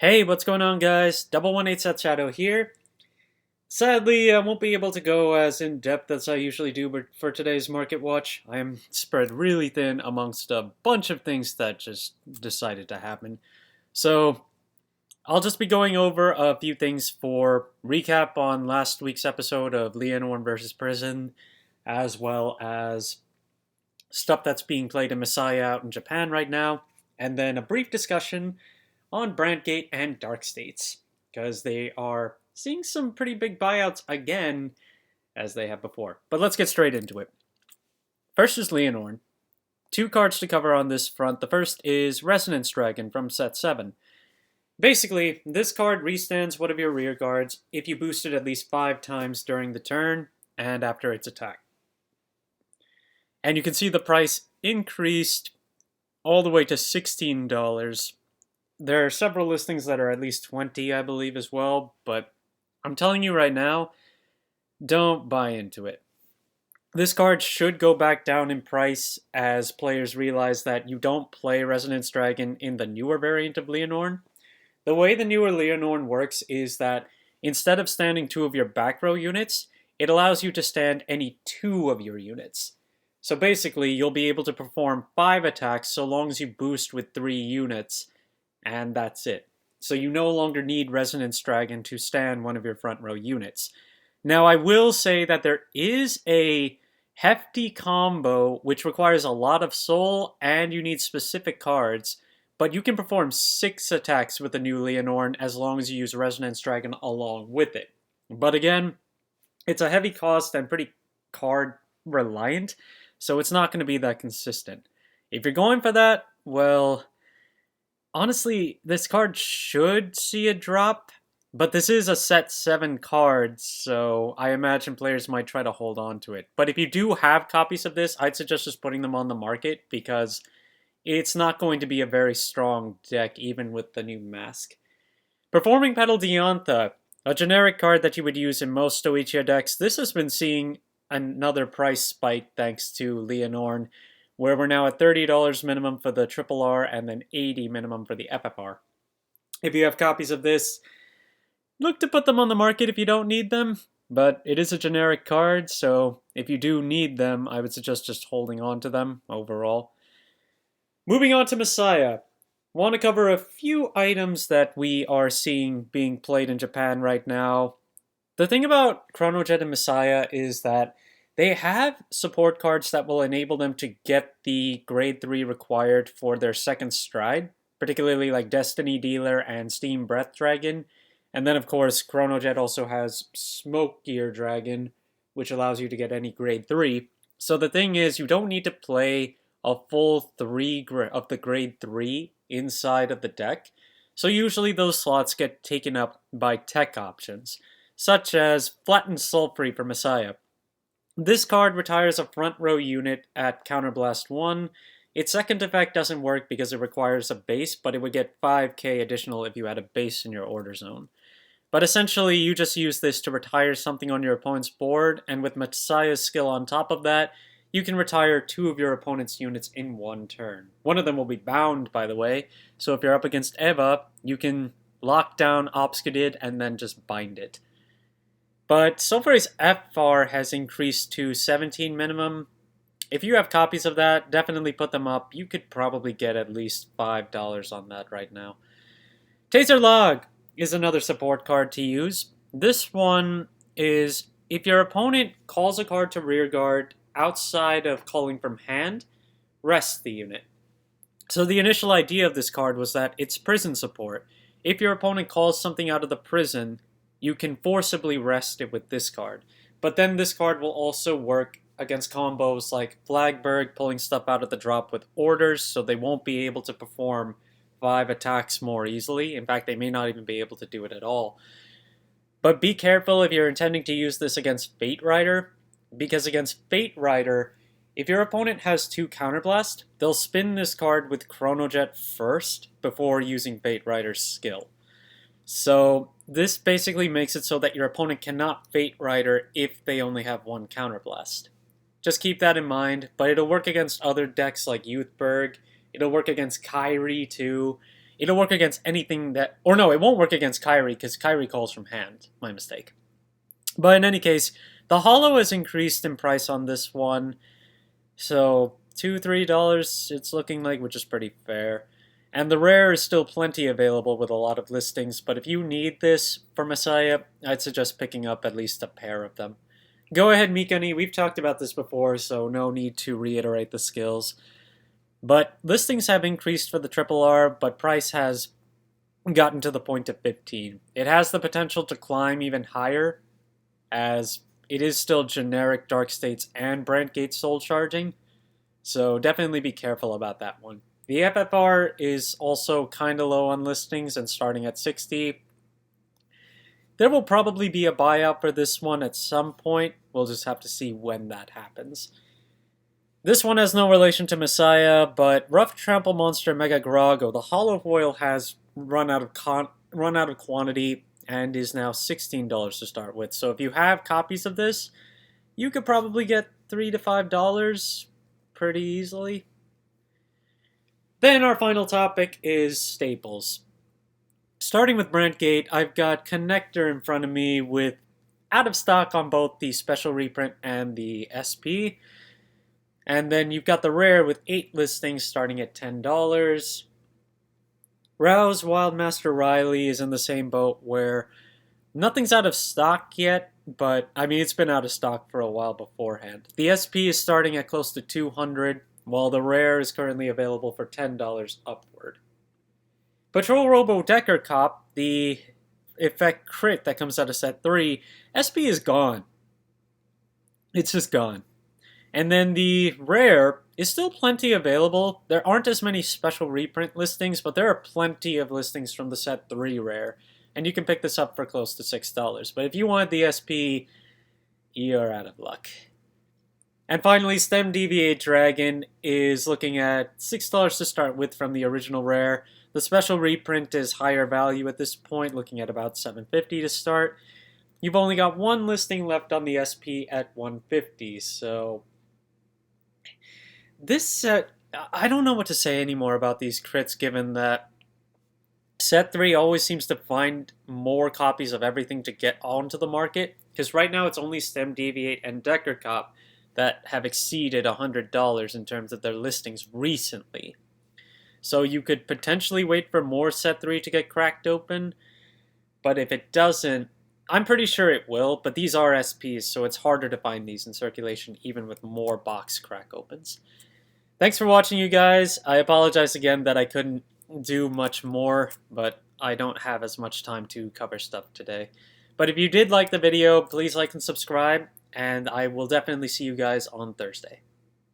Hey, what's going on, guys? Double 18 Set Shadow here. Sadly, I won't be able to go as in depth as I usually do, but for today's Market Watch, I am spread really thin amongst a bunch of things that just decided to happen. So, I'll just be going over a few things for recap on last week's episode of Lianorn versus Prison, as well as stuff that's being played in Messiah out in Japan right now, and then a brief discussion on Brandgate and Dark States, because they are seeing some pretty big buyouts again, as they have before. But let's get straight into it. First is Lianorn. Two cards to cover on this front. The first is Resonance Dragon from set 7. Basically, this card restands one of your rear guards if you boost it at least 5 times during the turn and after its attack. And you can see the price increased all the way to $16. There are several listings that are at least 20, I believe, as well, but I'm telling you right now, don't buy into it. This card should go back down in price as players realize that you don't play Resonance Dragon in the newer variant of Lianorn. The way the newer Lianorn works is that instead of standing 2 of your back row units, it allows you to stand any 2 of your units. So basically, you'll be able to perform 5 attacks so long as you boost with 3 units, and that's it. So you no longer need Resonance Dragon to stand one of your front row units. Now I will say that there is a hefty combo which requires a lot of soul and you need specific cards, but you can perform 6 attacks with the new Lianorn as long as you use Resonance Dragon along with it. But again, it's a heavy cost and pretty card reliant, so it's not going to be that consistent. If you're going for that, well, honestly, this card should see a drop, but this is a set 7 card, so I imagine players might try to hold on to it. But if you do have copies of this, I'd suggest just putting them on the market, because it's not going to be a very strong deck, even with the new mask. Performing Petal Diantha, a generic card that you would use in most Stoichia decks. This has been seeing another price spike thanks to Lianorn, where we're now at $30 minimum for the Triple R and then $80 minimum for the FFR. If you have copies of this, look to put them on the market if you don't need them, but it is a generic card, so if you do need them, I would suggest just holding on to them overall. Moving on to Messiah. Want to cover a few items that we are seeing being played in Japan right now. The thing about Chronojet and Messiah is that they have support cards that will enable them to get the grade 3 required for their second stride, particularly like Destiny Dealer and Steam Breath Dragon. And then of course Chronojet also has Smoke Gear Dragon, which allows you to get any grade 3. So the thing is, you don't need to play a full 3 of the grade 3 inside of the deck. So usually those slots get taken up by tech options, such as Flattened Sulfury for Messiah. This card retires a front row unit at Counterblast 1. Its second effect doesn't work because it requires a base, but it would get 5k additional if you had a base in your order zone. But essentially, you just use this to retire something on your opponent's board, and with Messiah's skill on top of that, you can retire 2 of your opponent's units in 1 turn. One of them will be bound, by the way, so if you're up against Eva, you can lock down Obscudid and then just bind it. But Sulfury's FR has increased to 17 minimum. If you have copies of that, definitely put them up. You could probably get at least $5 on that right now. Taser Log is another support card to use. This one is if your opponent calls a card to rearguard outside of calling from hand, rest the unit. So the initial idea of this card was that it's prison support. If your opponent calls something out of the prison, you can forcibly rest it with this card. But then this card will also work against combos like Flagberg pulling stuff out of the drop with orders, so they won't be able to perform 5 attacks more easily. In fact, they may not even be able to do it at all. But be careful if you're intending to use this against Fate Rider, because against Fate Rider, if your opponent has 2 Counterblast, they'll spin this card with Chronojet first before using Fate Rider's skill. So this basically makes it so that your opponent cannot Fate Rider if they only have 1 Counterblast. Just keep that in mind, but it'll work against other decks like Youthberg. It'll work against Kyrie too. It'll work against anything that... Or no, it won't work against Kyrie, because Kyrie calls from hand. My mistake. But in any case, the holo has increased in price on this one. So, $2, $3 it's looking like, which is pretty fair. And the rare is still plenty available with a lot of listings, but if you need this for Messiah, I'd suggest picking up at least a pair of them. Go ahead, Mikani. We've talked about this before, so no need to reiterate the skills. But listings have increased for the Triple R, but price has gotten to the point of 15. It has the potential to climb even higher, as it is still generic Dark States and Brandgate Soul Charging, so definitely be careful about that one. The FFR is also kind of low on listings and starting at 60. There will probably be a buyout for this one at some point. We'll just have to see when that happens. This one has no relation to Messiah, but Rough Trample Monster Mega Grago, the holo foil has run out of quantity and is now $16 to start with. So if you have copies of this, you could probably get $3 to $5 pretty easily. Then our final topic is staples. Starting with Brandgate, I've got Connector in front of me with out of stock on both the special reprint and the SP. And then you've got the rare with 8 listings starting at $10. Rouse Wildmaster Riley is in the same boat where nothing's out of stock yet, but I mean it's been out of stock for a while beforehand. The SP is starting at close to $200, while the rare is currently available for $10 upward. Patrol Robo Decker Cop, the effect crit that comes out of set 3, SP is gone. It's just gone. And then the rare is still plenty available. There aren't as many special reprint listings, but there are plenty of listings from the set 3 rare. And you can pick this up for close to $6. But if you want the SP, you're out of luck. And finally, Stem Deviate Dragon is looking at $6 to start with from the original rare. The special reprint is higher value at this point, looking at about $7.50 to start. You've only got one listing left on the SP at $150, so this set, I don't know what to say anymore about these crits, given that set 3 always seems to find more copies of everything to get onto the market, because right now it's only Stem Deviate and Decker Cop that have exceeded $100 in terms of their listings recently. So you could potentially wait for more set 3 to get cracked open, but if it doesn't, I'm pretty sure it will, but these are SPs, so it's harder to find these in circulation even with more box crack opens. Thanks for watching, you guys. I apologize again that I couldn't do much more, but I don't have as much time to cover stuff today. But if you did like the video, please like and subscribe, and I will definitely see you guys on Thursday.